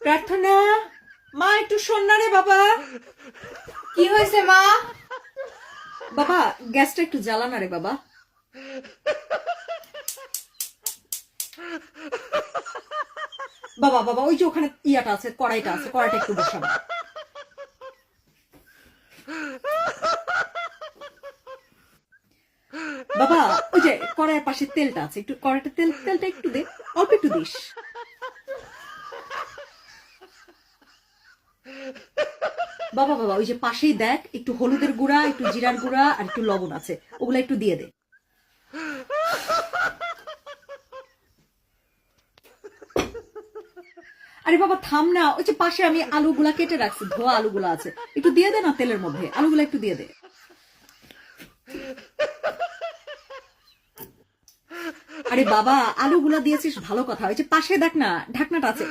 প্রার্থনা, মা একটু শোন না রে বাবা। কি হয়েছে মা? বাবা গ্যাসটা একটু জ্বালা না রে বাবা। বাবা বাবা ওই যে ওখানে ইয়াটা আছে, কড়াইটা আছে, কড়াইটা একটু বসানো। বাবা ওই যে কড়াইয়ের পাশে তেলটা আছে, একটু কড়াইটা তেলটা একটু দে, অল্প একটু দিস। বাবা বাবা ওই যে পাশেই দেখ, একটু হলুদের গুঁড়া, একটু জিরার গুঁড়া আর একটু লবণ আছে, ওগুলা একটু দিয়ে দে। আরে বাবা থাম না, ওই যে পাশে আমি আলুগুলা কেটে রাখছি, ধোয়া আলুগুলা আছে, একটু দিয়ে দে না তেলের মধ্যে, আলুগুলা একটু দিয়ে দে। আরে বাবা আলুগুলা দিয়েছিস ভালো কথা, ওই যে পাশে দেখ না ঢাকনাটা আছে,